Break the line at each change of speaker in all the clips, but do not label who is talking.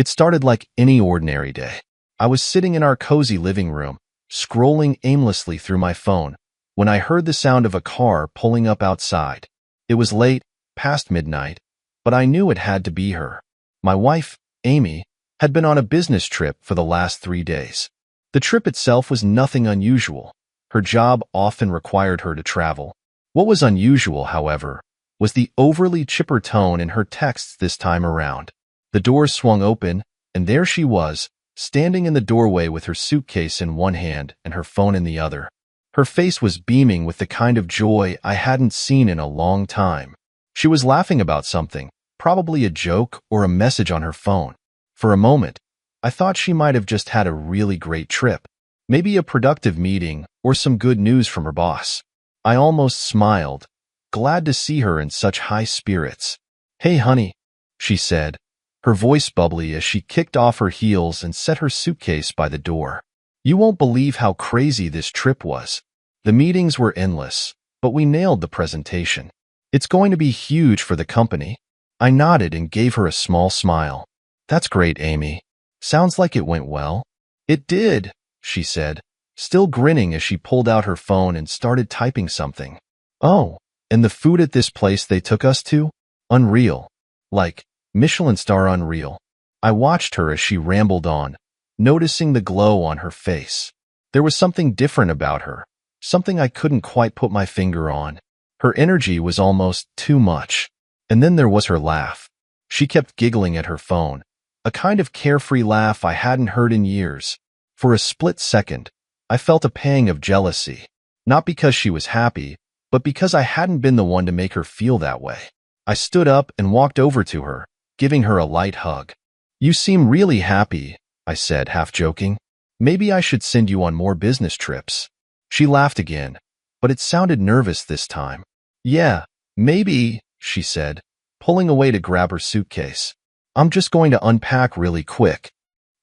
It started like any ordinary day. I was sitting in our cozy living room, scrolling aimlessly through my phone, when I heard the sound of a car pulling up outside. It was late, past midnight, but I knew it had to be her. My wife, Amy, had been on a business trip for the last 3 days. The trip itself was nothing unusual. Her job often required her to travel. What was unusual, however, was the overly chipper tone in her texts this time around. The doors swung open, and there she was, standing in the doorway with her suitcase in one hand and her phone in the other. Her face was beaming with the kind of joy I hadn't seen in a long time. She was laughing about something, probably a joke or a message on her phone. For a moment, I thought she might have just had a really great trip, maybe a productive meeting or some good news from her boss. I almost smiled, glad to see her in such high spirits. "Hey, honey," she said, her voice bubbly as she kicked off her heels and set her suitcase by the door. "You won't believe how crazy this trip was. The meetings were endless, but we nailed the presentation. It's going to be huge for the company." I nodded and gave her a small smile. "That's great, Amy. Sounds like it went well." "It did," she said, still grinning as she pulled out her phone and started typing something. "Oh, and the food at this place they took us to? Unreal. Like, Michelin star unreal." I watched her as she rambled on, noticing the glow on her face. There was something different about her, something I couldn't quite put my finger on. Her energy was almost too much. And then there was her laugh. She kept giggling at her phone, a kind of carefree laugh I hadn't heard in years. For a split second, I felt a pang of jealousy, not because she was happy, but because I hadn't been the one to make her feel that way. I stood up and walked over to her, giving her a light hug. "You seem really happy," I said, half joking. "Maybe I should send you on more business trips." She laughed again, but it sounded nervous this time. "Yeah, maybe," she said, pulling away to grab her suitcase. "I'm just going to unpack really quick."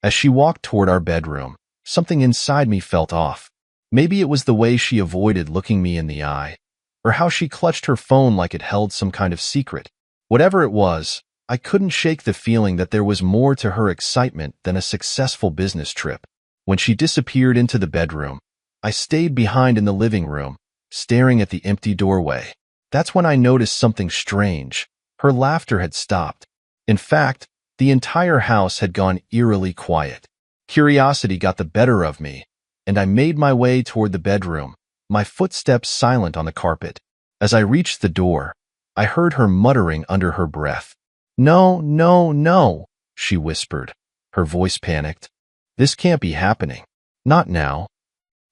As she walked toward our bedroom, something inside me felt off. Maybe it was the way she avoided looking me in the eye, or how she clutched her phone like it held some kind of secret. Whatever it was, I couldn't shake the feeling that there was more to her excitement than a successful business trip. When she disappeared into the bedroom, I stayed behind in the living room, staring at the empty doorway. That's when I noticed something strange. Her laughter had stopped. In fact, the entire house had gone eerily quiet. Curiosity got the better of me, and I made my way toward the bedroom, my footsteps silent on the carpet. As I reached the door, I heard her muttering under her breath. "No, no, no," she whispered, her voice panicked. "This can't be happening. Not now."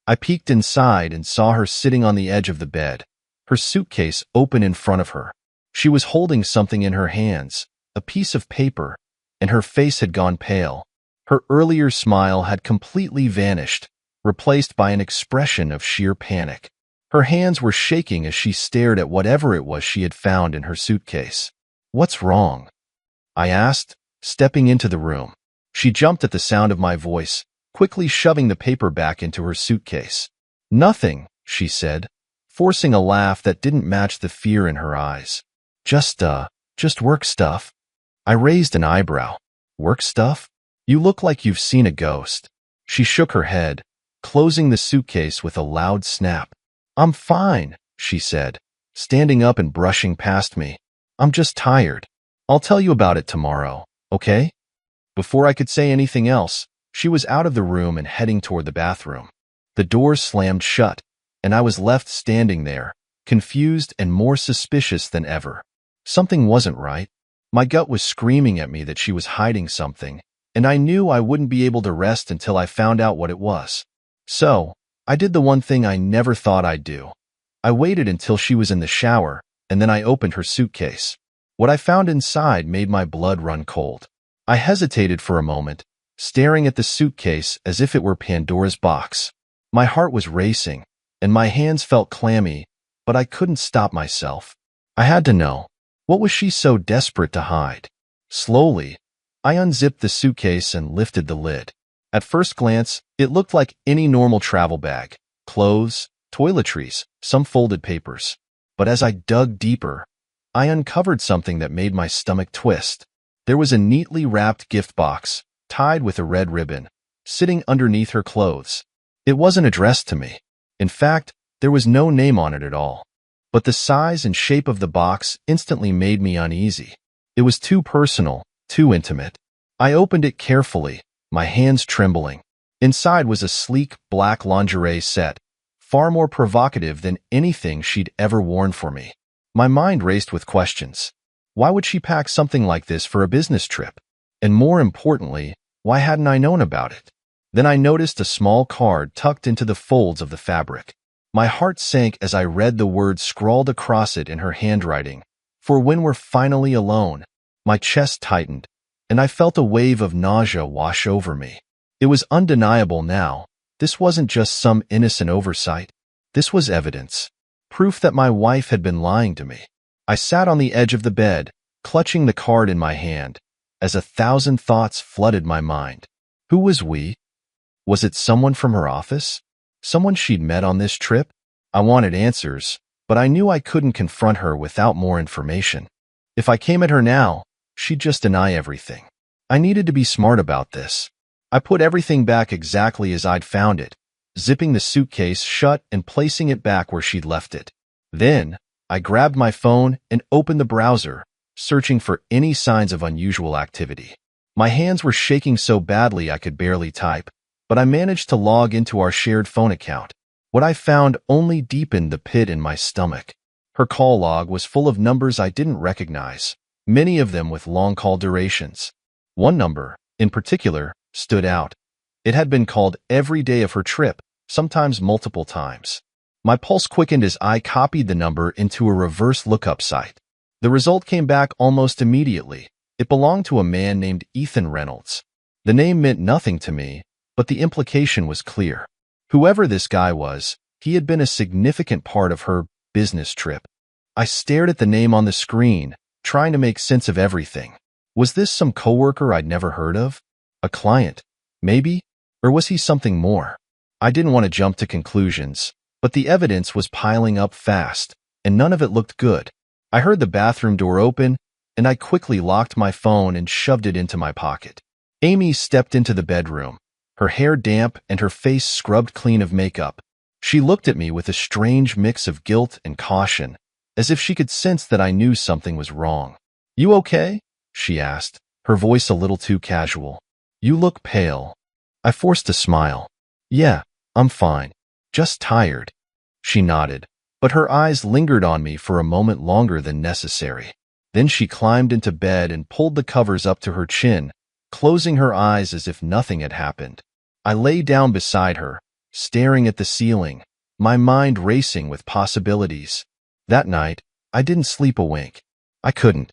I peeked inside and saw her sitting on the edge of the bed, her suitcase open in front of her. She was holding something in her hands, a piece of paper, and her face had gone pale. Her earlier smile had completely vanished, replaced by an expression of sheer panic. Her hands were shaking as she stared at whatever it was she had found in her suitcase. "What's wrong?" I asked, stepping into the room. She jumped at the sound of my voice, quickly shoving the paper back into her suitcase. "Nothing," she said, forcing a laugh that didn't match the fear in her eyes. Just work stuff." I raised an eyebrow. "Work stuff? You look like you've seen a ghost." She shook her head, closing the suitcase with a loud snap. "I'm fine," she said, standing up and brushing past me. "I'm just tired. I'll tell you about it tomorrow, okay?" Before I could say anything else, she was out of the room and heading toward the bathroom. The door slammed shut, and I was left standing there, confused and more suspicious than ever. Something wasn't right. My gut was screaming at me that she was hiding something, and I knew I wouldn't be able to rest until I found out what it was. So, I did the one thing I never thought I'd do. I waited until she was in the shower, and then I opened her suitcase. What I found inside made my blood run cold. I hesitated for a moment, staring at the suitcase as if it were Pandora's box. My heart was racing, and my hands felt clammy, but I couldn't stop myself. I had to know. What was she so desperate to hide? Slowly, I unzipped the suitcase and lifted the lid. At first glance, it looked like any normal travel bag. Clothes, toiletries, some folded papers. But as I dug deeper, I uncovered something that made my stomach twist. There was a neatly wrapped gift box, tied with a red ribbon, sitting underneath her clothes. It wasn't addressed to me. In fact, there was no name on it at all. But the size and shape of the box instantly made me uneasy. It was too personal, too intimate. I opened it carefully, my hands trembling. Inside was a sleek black lingerie set, far more provocative than anything she'd ever worn for me. My mind raced with questions. Why would she pack something like this for a business trip? And more importantly, why hadn't I known about it? Then I noticed a small card tucked into the folds of the fabric. My heart sank as I read the words scrawled across it in her handwriting. For when we're finally alone. My chest tightened, and I felt a wave of nausea wash over me. It was undeniable now. This wasn't just some innocent oversight. This was evidence. Proof that my wife had been lying to me. I sat on the edge of the bed, clutching the card in my hand, as 1,000 thoughts flooded my mind. Who was we? Was it someone from her office? Someone she'd met on this trip? I wanted answers, but I knew I couldn't confront her without more information. If I came at her now, she'd just deny everything. I needed to be smart about this. I put everything back exactly as I'd found it, zipping the suitcase shut and placing it back where she'd left it. Then, I grabbed my phone and opened the browser, searching for any signs of unusual activity. My hands were shaking so badly I could barely type, but I managed to log into our shared phone account. What I found only deepened the pit in my stomach. Her call log was full of numbers I didn't recognize, many of them with long call durations. One number, in particular, stood out. It had been called every day of her trip, sometimes multiple times. My pulse quickened as I copied the number into a reverse lookup site. The result came back almost immediately. It belonged to a man named Ethan Reynolds. The name meant nothing to me, but the implication was clear. Whoever this guy was, he had been a significant part of her business trip. I stared at the name on the screen, trying to make sense of everything. Was this some coworker I'd never heard of? A client, maybe? Or was he something more? I didn't want to jump to conclusions, but the evidence was piling up fast, and none of it looked good. I heard the bathroom door open, and I quickly locked my phone and shoved it into my pocket. Amy stepped into the bedroom, her hair damp and her face scrubbed clean of makeup. She looked at me with a strange mix of guilt and caution, as if she could sense that I knew something was wrong. "You okay?" she asked, her voice a little too casual. "You look pale." I forced a smile. "Yeah, I'm fine. Just tired." She nodded, but her eyes lingered on me for a moment longer than necessary. Then she climbed into bed and pulled the covers up to her chin, closing her eyes as if nothing had happened. I lay down beside her, staring at the ceiling, my mind racing with possibilities. That night, I didn't sleep a wink. I couldn't.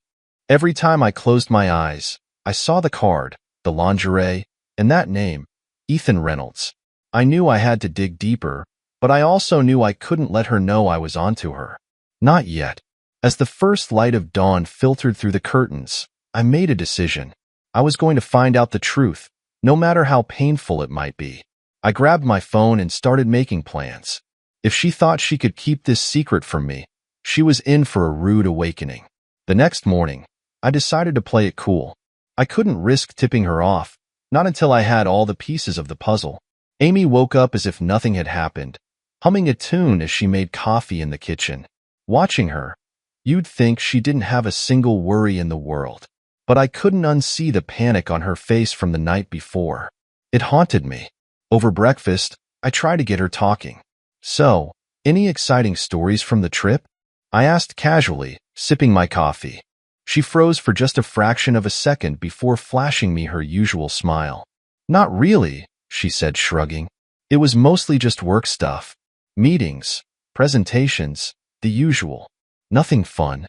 Every time I closed my eyes, I saw the card, the lingerie, and that name, Ethan Reynolds. I knew I had to dig deeper, but I also knew I couldn't let her know I was onto her. Not yet. As the first light of dawn filtered through the curtains, I made a decision. I was going to find out the truth, no matter how painful it might be. I grabbed my phone and started making plans. If she thought she could keep this secret from me, she was in for a rude awakening. The next morning, I decided to play it cool. I couldn't risk tipping her off, not until I had all the pieces of the puzzle. Amy woke up as if nothing had happened, humming a tune as she made coffee in the kitchen. Watching her, you'd think she didn't have a single worry in the world. But I couldn't unsee the panic on her face from the night before. It haunted me. Over breakfast, I tried to get her talking. "So, any exciting stories from the trip?" I asked casually, sipping my coffee. She froze for just a fraction of a second before flashing me her usual smile. "Not really," she said, shrugging. "It was mostly just work stuff. Meetings, presentations, the usual. Nothing fun."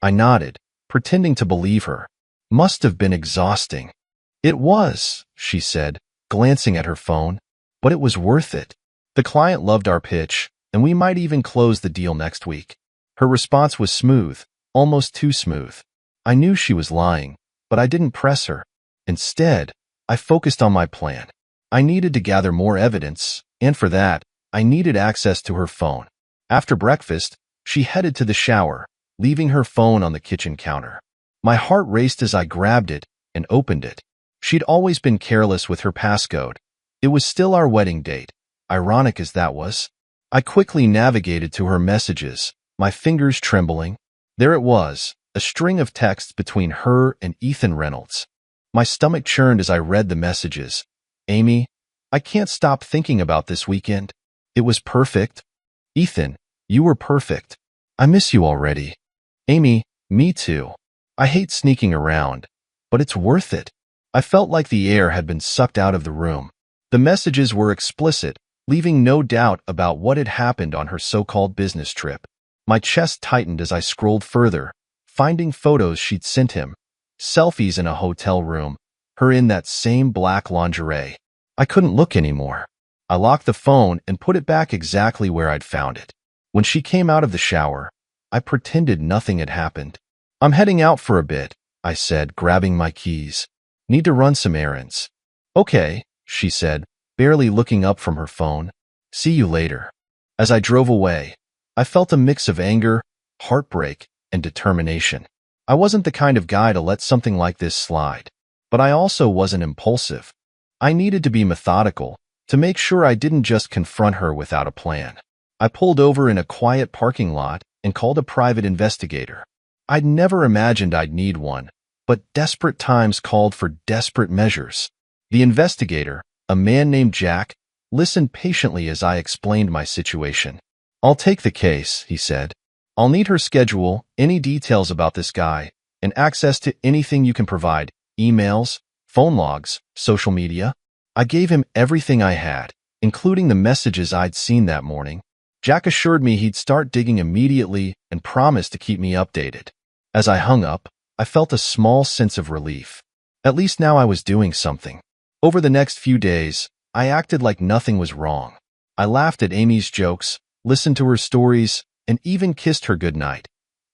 I nodded, pretending to believe her. "Must have been exhausting." "It was," she said, glancing at her phone, "but it was worth it. The client loved our pitch, and we might even close the deal next week." Her response was smooth, almost too smooth. I knew she was lying, but I didn't press her. Instead, I focused on my plan. I needed to gather more evidence, and for that, I needed access to her phone. After breakfast, she headed to the shower, leaving her phone on the kitchen counter. My heart raced as I grabbed it and opened it. She'd always been careless with her passcode. It was still our wedding date, ironic as that was. I quickly navigated to her messages, my fingers trembling. There it was, a string of texts between her and Ethan Reynolds. My stomach churned as I read the messages. Amy, I can't stop thinking about this weekend. It was perfect. Ethan, you were perfect. I miss you already. Amy, me too. I hate sneaking around, but it's worth it. I felt like the air had been sucked out of the room. The messages were explicit, leaving no doubt about what had happened on her so-called business trip. My chest tightened as I scrolled further, finding photos she'd sent him. Selfies in a hotel room, her in that same black lingerie. I couldn't look anymore. I locked the phone and put it back exactly where I'd found it. When she came out of the shower, I pretended nothing had happened. I'm heading out for a bit, I said, grabbing my keys. Need to run some errands. Okay, she said, barely looking up from her phone. See you later. As I drove away, I felt a mix of anger, heartbreak, and determination. I wasn't the kind of guy to let something like this slide, but I also wasn't impulsive. I needed to be methodical, to make sure I didn't just confront her without a plan. I pulled over in a quiet parking lot and called a private investigator. I'd never imagined I'd need one, but desperate times called for desperate measures. The investigator, a man named Jack, listened patiently as I explained my situation. I'll take the case, he said. I'll need her schedule, any details about this guy, and access to anything you can provide, emails, phone logs, social media. I gave him everything I had, including the messages I'd seen that morning. Jack assured me he'd start digging immediately and promised to keep me updated. As I hung up, I felt a small sense of relief. At least now I was doing something. Over the next few days, I acted like nothing was wrong. I laughed at Amy's jokes, listened to her stories, and even kissed her goodnight,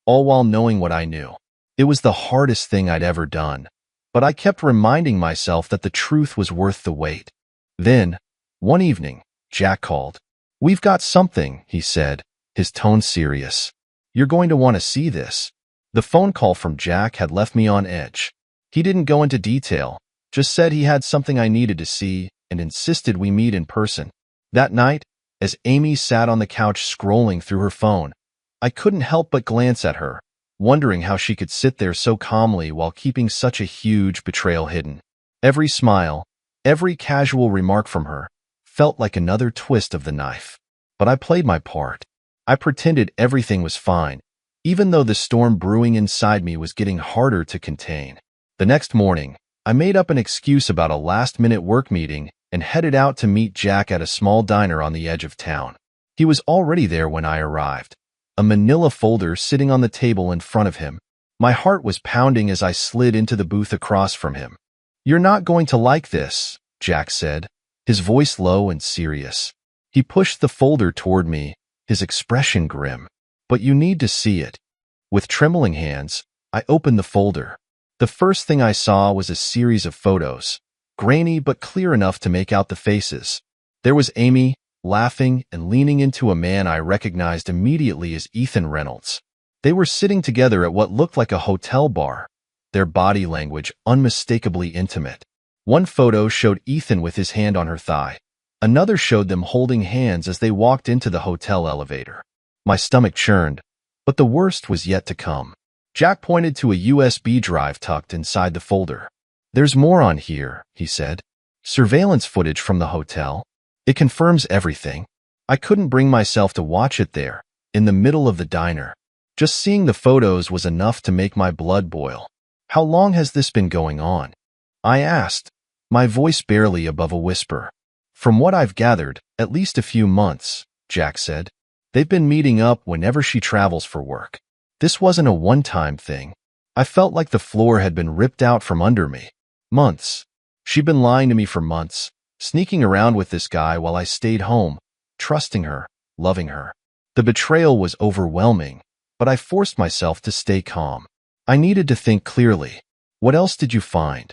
all while knowing what I knew. It was the hardest thing I'd ever done, but I kept reminding myself that the truth was worth the wait. Then, one evening, Jack called. We've got something, he said, his tone serious. You're going to want to see this. The phone call from Jack had left me on edge. He didn't go into detail, just said he had something I needed to see and insisted we meet in person. That night, as Amy sat on the couch scrolling through her phone, I couldn't help but glance at her, wondering how she could sit there so calmly while keeping such a huge betrayal hidden. Every smile, every casual remark from her, felt like another twist of the knife. But I played my part. I pretended everything was fine, even though the storm brewing inside me was getting harder to contain. The next morning, I made up an excuse about a last-minute work meeting and headed out to meet Jack at a small diner on the edge of town. He was already there when I arrived, a manila folder sitting on the table in front of him. My heart was pounding as I slid into the booth across from him. You're not going to like this, Jack said, his voice low and serious. He pushed the folder toward me, his expression grim. But you need to see it. With trembling hands, I opened the folder. The first thing I saw was a series of photos, grainy but clear enough to make out the faces. There was Amy, laughing and leaning into a man I recognized immediately as Ethan Reynolds. They were sitting together at what looked like a hotel bar, their body language unmistakably intimate. One photo showed Ethan with his hand on her thigh. Another showed them holding hands as they walked into the hotel elevator. My stomach churned, but the worst was yet to come. Jack pointed to a USB drive tucked inside the folder. There's more on here, he said. Surveillance footage from the hotel. It confirms everything. I couldn't bring myself to watch it there, in the middle of the diner. Just seeing the photos was enough to make my blood boil. How long has this been going on? I asked, my voice barely above a whisper. From what I've gathered, at least a few months, Jack said. They've been meeting up whenever she travels for work. This wasn't a one-time thing. I felt like the floor had been ripped out from under me. Months. She'd been lying to me for months, sneaking around with this guy while I stayed home, trusting her, loving her. The betrayal was overwhelming, but I forced myself to stay calm. I needed to think clearly. What else did you find?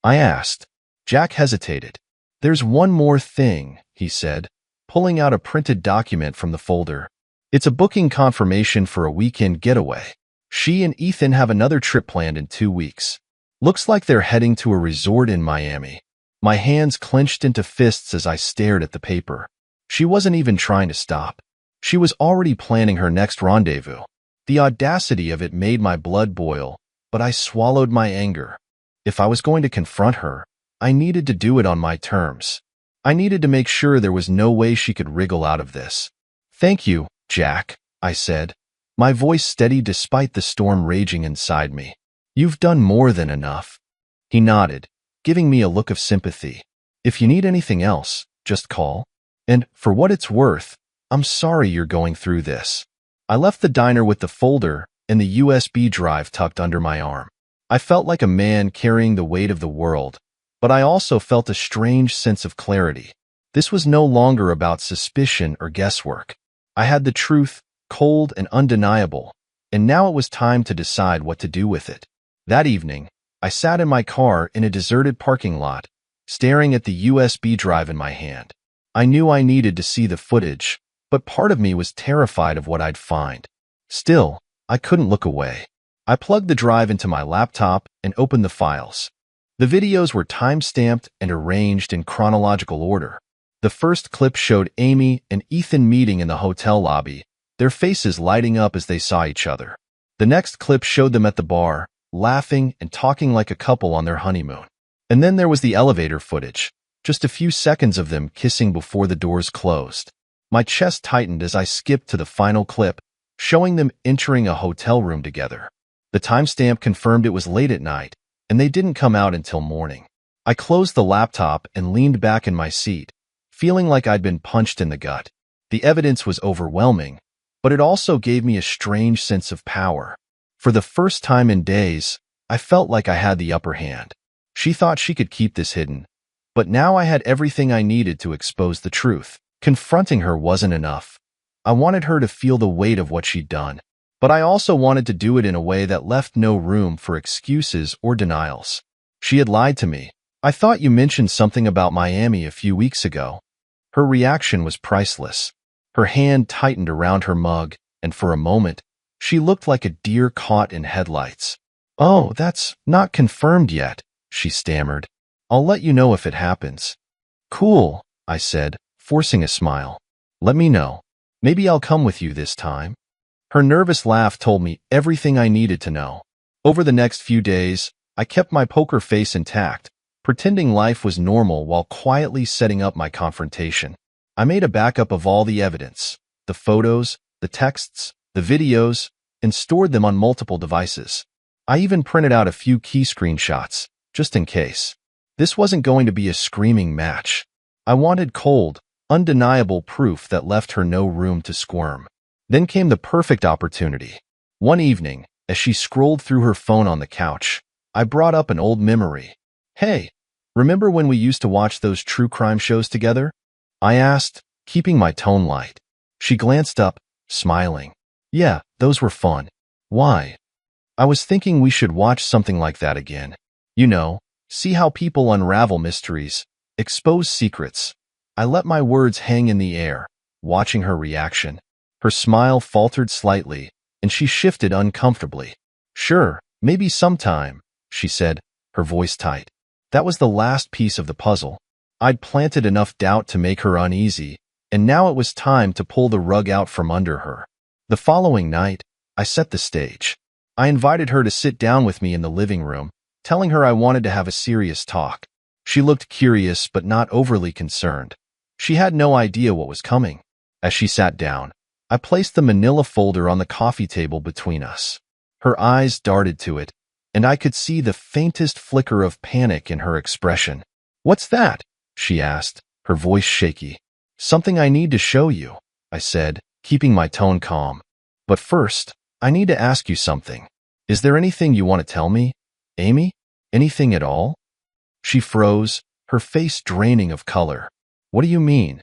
I asked. Jack hesitated. There's one more thing, he said, pulling out a printed document from the folder. It's a booking confirmation for a weekend getaway. She and Ethan have another trip planned in 2 weeks. Looks like they're heading to a resort in Miami. My hands clenched into fists as I stared at the paper. She wasn't even trying to stop. She was already planning her next rendezvous. The audacity of it made my blood boil, but I swallowed my anger. If I was going to confront her, I needed to do it on my terms. I needed to make sure there was no way she could wriggle out of this. "Thank you, Jack," I said, my voice steady despite the storm raging inside me. "You've done more than enough." He nodded, giving me a look of sympathy. "If you need anything else, just call. And, for what it's worth, I'm sorry you're going through this." I left the diner with the folder and the USB drive tucked under my arm. I felt like a man carrying the weight of the world, but I also felt a strange sense of clarity. This was no longer about suspicion or guesswork. I had the truth, cold and undeniable, and now it was time to decide what to do with it. That evening, I sat in my car in a deserted parking lot, staring at the USB drive in my hand. I knew I needed to see the footage, but part of me was terrified of what I'd find. Still, I couldn't look away. I plugged the drive into my laptop and opened the files. The videos were time-stamped and arranged in chronological order. The first clip showed Amy and Ethan meeting in the hotel lobby, their faces lighting up as they saw each other. The next clip showed them at the bar, laughing and talking like a couple on their honeymoon. And then there was the elevator footage, just a few seconds of them kissing before the doors closed. My chest tightened as I skipped to the final clip, showing them entering a hotel room together. The timestamp confirmed it was late at night, and they didn't come out until morning. I closed the laptop and leaned back in my seat, feeling like I'd been punched in the gut. The evidence was overwhelming, but it also gave me a strange sense of power. For the first time in days, I felt like I had the upper hand. She thought she could keep this hidden, but now I had everything I needed to expose the truth. Confronting her wasn't enough. I wanted her to feel the weight of what she'd done, but I also wanted to do it in a way that left no room for excuses or denials. She had lied to me. "I thought you mentioned something about Miami a few weeks ago." Her reaction was priceless. Her hand tightened around her mug, and for a moment, she looked like a deer caught in headlights. "Oh, that's not confirmed yet," she stammered. "I'll let you know if it happens." "Cool," I said, forcing a smile. "Let me know. Maybe I'll come with you this time." Her nervous laugh told me everything I needed to know. Over the next few days, I kept my poker face intact, pretending life was normal while quietly setting up my confrontation. I made a backup of all the evidence, the photos, the texts, the videos, and stored them on multiple devices. I even printed out a few key screenshots, just in case. This wasn't going to be a screaming match. I wanted cold, undeniable proof that left her no room to squirm. Then came the perfect opportunity. One evening, as she scrolled through her phone on the couch, I brought up an old memory. "Hey, remember when we used to watch those true crime shows together?" I asked, keeping my tone light. She glanced up, smiling. "Yeah, those were fun." "Why?" "I was thinking we should watch something like that again. You know, see how people unravel mysteries, expose secrets." I let my words hang in the air, watching her reaction. Her smile faltered slightly, and she shifted uncomfortably. "Sure, maybe sometime," she said, her voice tight. That was the last piece of the puzzle. I'd planted enough doubt to make her uneasy, and now it was time to pull the rug out from under her. The following night, I set the stage. I invited her to sit down with me in the living room, telling her I wanted to have a serious talk. She looked curious but not overly concerned. She had no idea what was coming. As she sat down, I placed the manila folder on the coffee table between us. Her eyes darted to it, and I could see the faintest flicker of panic in her expression. "What's that?" she asked, her voice shaky. "Something I need to show you," I said, keeping my tone calm. "But first, I need to ask you something. Is there anything you want to tell me, Amy? Anything at all?" She froze, her face draining of color. "What do you mean?"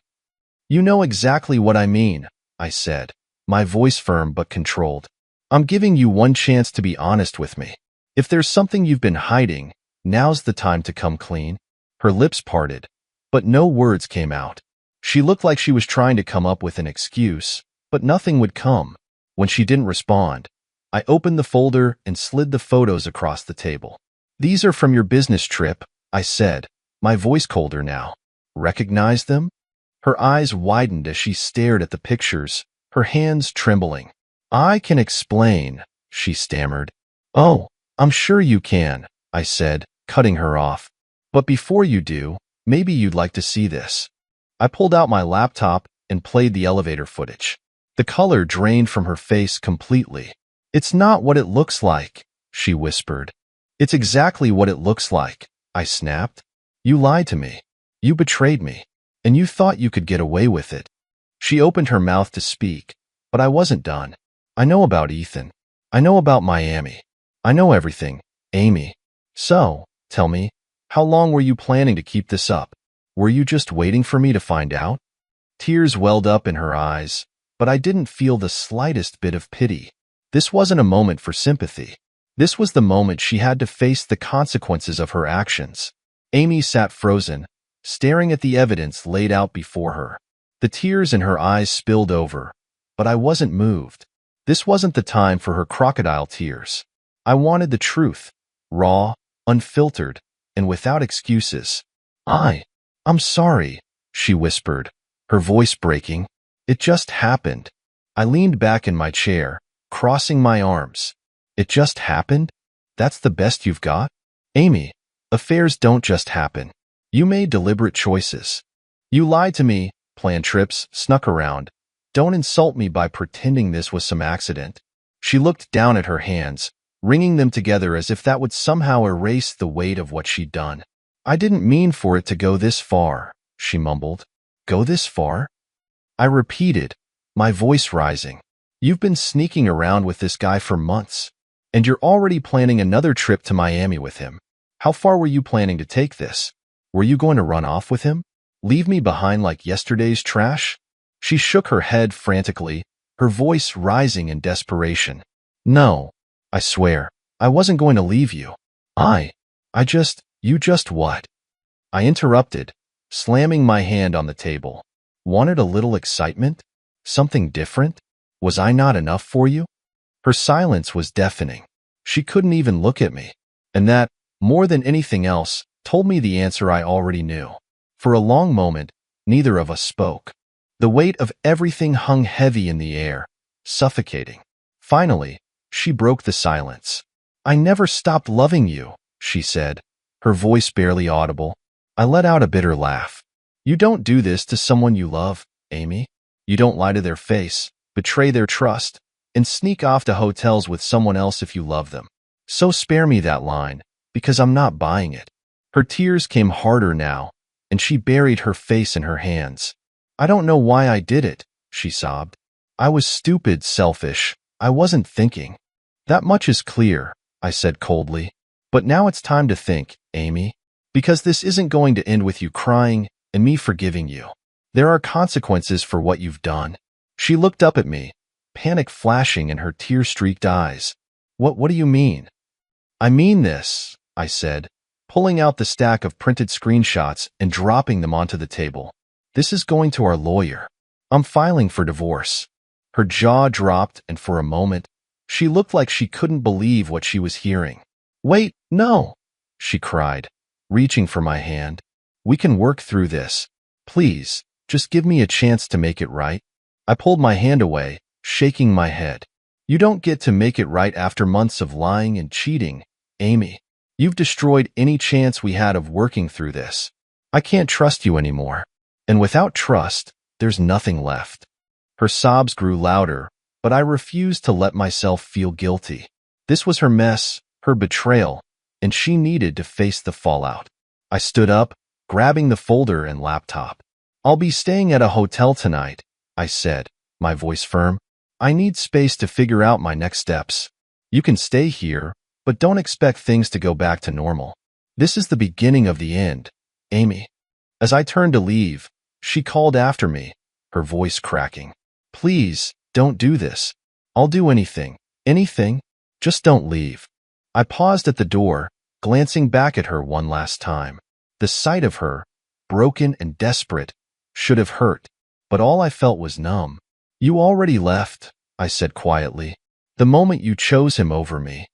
"You know exactly what I mean," I said, my voice firm but controlled. "I'm giving you one chance to be honest with me. If there's something you've been hiding, now's the time to come clean." Her lips parted, but no words came out. She looked like she was trying to come up with an excuse, but nothing would come. When she didn't respond, I opened the folder and slid the photos across the table. "These are from your business trip," I said, my voice colder now. "Recognize them?" Her eyes widened as she stared at the pictures, her hands trembling. "I can explain," she stammered. "Oh, I'm sure you can," I said, cutting her off. "But before you do, maybe you'd like to see this." I pulled out my laptop and played the elevator footage. The color drained from her face completely. "It's not what it looks like," she whispered. "It's exactly what it looks like," I snapped. "You lied to me. You betrayed me. And you thought you could get away with it." She opened her mouth to speak, but I wasn't done. "I know about Ethan. I know about Miami. I know everything, Amy. So, tell me, how long were you planning to keep this up? Were you just waiting for me to find out?" Tears welled up in her eyes, but I didn't feel the slightest bit of pity. This wasn't a moment for sympathy. This was the moment she had to face the consequences of her actions. Amy sat frozen, staring at the evidence laid out before her. The tears in her eyes spilled over, but I wasn't moved. This wasn't the time for her crocodile tears. I wanted the truth, raw, unfiltered, and without excuses. I'm sorry," she whispered, her voice breaking. "It just happened." I leaned back in my chair, crossing my arms. "It just happened? That's the best you've got? Amy, affairs don't just happen. You made deliberate choices. You lied to me, planned trips, snuck around. Don't insult me by pretending this was some accident." She looked down at her hands, wringing them together as if that would somehow erase the weight of what she'd done. "I didn't mean for it to go this far," she mumbled. "Go this far?" I repeated, my voice rising. "You've been sneaking around with this guy for months, and you're already planning another trip to Miami with him. How far were you planning to take this? Were you going to run off with him? Leave me behind like yesterday's trash?" She shook her head frantically, her voice rising in desperation. "No, I swear, I wasn't going to leave you. You just what?" I interrupted, slamming my hand on the table. "Wanted a little excitement? Something different? Was I not enough for you?" Her silence was deafening. She couldn't even look at me. And that, more than anything else, told me the answer I already knew. For a long moment, neither of us spoke. The weight of everything hung heavy in the air, suffocating. Finally, she broke the silence. "I never stopped loving you," she said, her voice barely audible. I let out a bitter laugh. "You don't do this to someone you love, Amy. You don't lie to their face, betray their trust, and sneak off to hotels with someone else if you love them. So spare me that line, because I'm not buying it." Her tears came harder now, and she buried her face in her hands. "I don't know why I did it," she sobbed. "I was stupid, selfish. I wasn't thinking." "That much is clear," I said coldly. "But now it's time to think, Amy. Because this isn't going to end with you crying and me forgiving you. There are consequences for what you've done." She looked up at me, panic flashing in her tear-streaked eyes. What do you mean?" "I mean this," I said, pulling out the stack of printed screenshots and dropping them onto the table. "This is going to our lawyer. I'm filing for divorce." Her jaw dropped, and for a moment, she looked like she couldn't believe what she was hearing. "Wait, no!" she cried, reaching for my hand. "We can work through this. Please, just give me a chance to make it right." I pulled my hand away, shaking my head. "You don't get to make it right after months of lying and cheating, Amy. You've destroyed any chance we had of working through this. I can't trust you anymore. And without trust, there's nothing left." Her sobs grew louder, but I refused to let myself feel guilty. This was her mess, her betrayal, and she needed to face the fallout. I stood up, grabbing the folder and laptop. "I'll be staying at a hotel tonight," I said, my voice firm. "I need space to figure out my next steps. You can stay here, but don't expect things to go back to normal. This is the beginning of the end, Amy." As I turned to leave, she called after me, her voice cracking. "Please, don't do this. I'll do anything, just don't leave." I paused at the door, glancing back at her one last time. The sight of her, broken and desperate, should have hurt, but all I felt was numb. "You already left," I said quietly. The moment you chose him over me.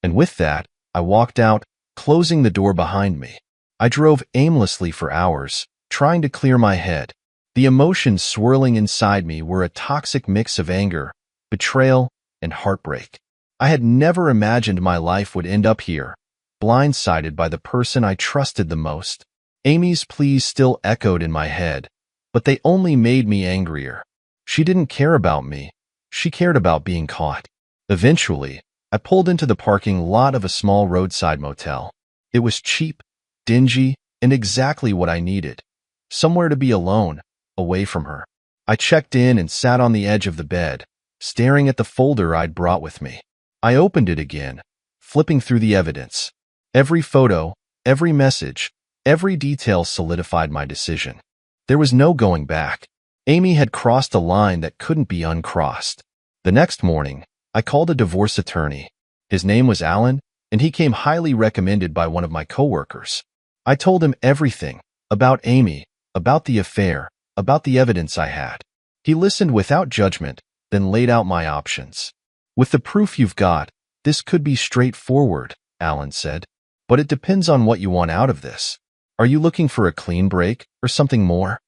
And with that, I walked out, closing the door behind me. I drove aimlessly for hours, trying to clear my head. The emotions swirling inside me were a toxic mix of anger, betrayal, and heartbreak. I had never imagined my life would end up here, blindsided by the person I trusted the most. Amy's pleas still echoed in my head, but they only made me angrier. She didn't care about me. She cared about being caught. Eventually, I pulled into the parking lot of a small roadside motel. It was cheap, dingy, and exactly what I needed. Somewhere to be alone, away from her. I checked in and sat on the edge of the bed, staring at the folder I'd brought with me. I opened it again, flipping through the evidence. Every photo, every message, every detail solidified my decision. There was no going back. Amy had crossed a line that couldn't be uncrossed. The next morning, I called a divorce attorney. His name was Alan, and he came highly recommended by one of my coworkers. I told him everything, about Amy, about the affair, about the evidence I had. He listened without judgment, then laid out my options. With the proof you've got, this could be straightforward, Alan said. But it depends on what you want out of this. Are you looking for a clean break or something more?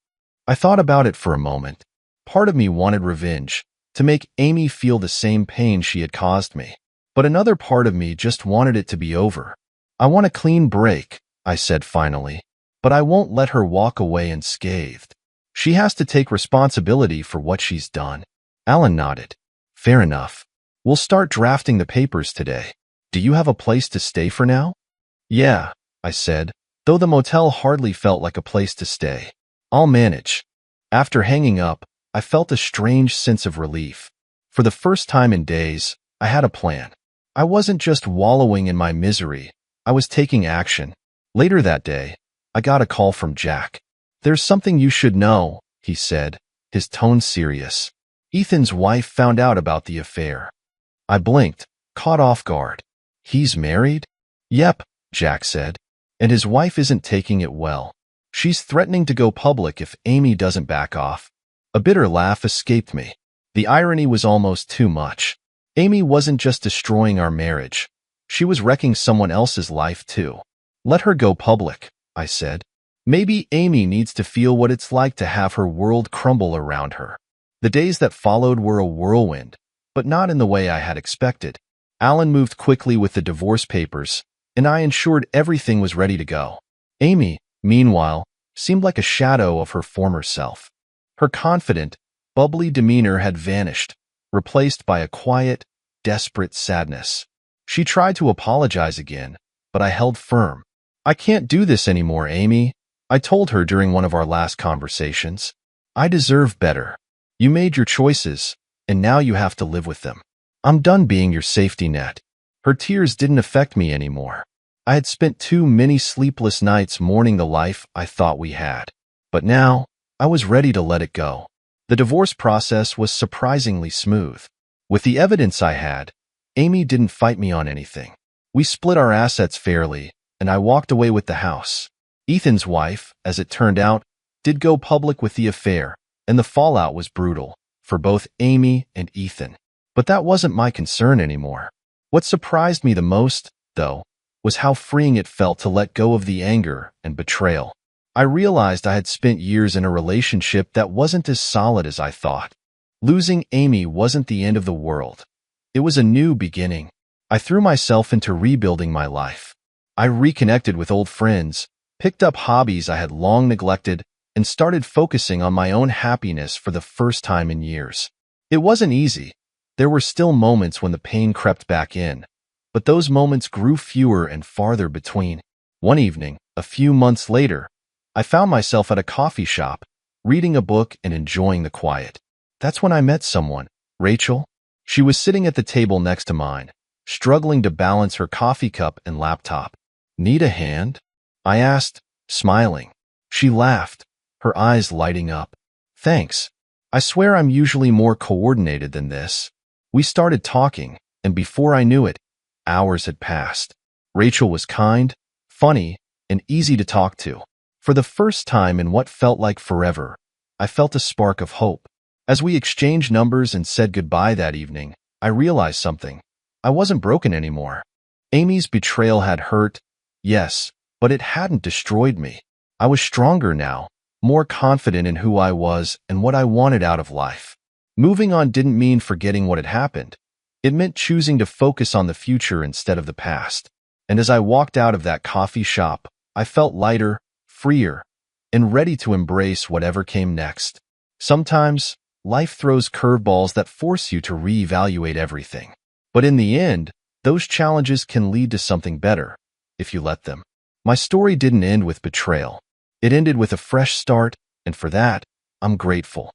I thought about it for a moment. Part of me wanted revenge, to make Amy feel the same pain she had caused me. But another part of me just wanted it to be over. I want a clean break, I said finally. But I won't let her walk away unscathed. She has to take responsibility for what she's done. Alan nodded. Fair enough. We'll start drafting the papers today. Do you have a place to stay for now? Yeah, I said, though the motel hardly felt like a place to stay. I'll manage. After hanging up, I felt a strange sense of relief. For the first time in days, I had a plan. I wasn't just wallowing in my misery. I was taking action. Later that day, I got a call from Jack. There's something you should know, he said, his tone serious. Ethan's wife found out about the affair. I blinked, caught off guard. He's married? Yep, Jack said. And his wife isn't taking it well. She's threatening to go public if Amy doesn't back off. A bitter laugh escaped me. The irony was almost too much. Amy wasn't just destroying our marriage. She was wrecking someone else's life too. Let her go public, I said. Maybe Amy needs to feel what it's like to have her world crumble around her. The days that followed were a whirlwind, but not in the way I had expected. Alan moved quickly with the divorce papers, and I ensured everything was ready to go. Amy, meanwhile, seemed like a shadow of her former self. Her confident, bubbly demeanor had vanished, replaced by a quiet, desperate sadness. She tried to apologize again, but I held firm. I can't do this anymore, Amy, I told her during one of our last conversations. I deserve better. You made your choices, and now you have to live with them. I'm done being your safety net. Her tears didn't affect me anymore. I had spent too many sleepless nights mourning the life I thought we had. But now, I was ready to let it go. The divorce process was surprisingly smooth. With the evidence I had, Amy didn't fight me on anything. We split our assets fairly, and I walked away with the house. Ethan's wife, as it turned out, did go public with the affair, and the fallout was brutal, for both Amy and Ethan. But that wasn't my concern anymore. What surprised me the most, though, was how freeing it felt to let go of the anger and betrayal. I realized I had spent years in a relationship that wasn't as solid as I thought. Losing Amy wasn't the end of the world. It was a new beginning. I threw myself into rebuilding my life. I reconnected with old friends, picked up hobbies I had long neglected, and started focusing on my own happiness for the first time in years. It wasn't easy. There were still moments when the pain crept back in, but those moments grew fewer and farther between. One evening, a few months later, I found myself at a coffee shop, reading a book and enjoying the quiet. That's when I met someone, Rachel. She was sitting at the table next to mine, struggling to balance her coffee cup and laptop. Need a hand? I asked, smiling. She laughed, her eyes lighting up. Thanks. I swear I'm usually more coordinated than this. We started talking, and before I knew it, hours had passed. Rachel was kind, funny, and easy to talk to. For the first time in what felt like forever, I felt a spark of hope. As we exchanged numbers and said goodbye that evening, I realized something. I wasn't broken anymore. Amy's betrayal had hurt, yes, but it hadn't destroyed me. I was stronger now, more confident in who I was and what I wanted out of life. Moving on didn't mean forgetting what had happened. It meant choosing to focus on the future instead of the past. And as I walked out of that coffee shop, I felt lighter, freer, and ready to embrace whatever came next. Sometimes, life throws curveballs that force you to reevaluate everything. But in the end, those challenges can lead to something better, if you let them. My story didn't end with betrayal. It ended with a fresh start, and for that, I'm grateful.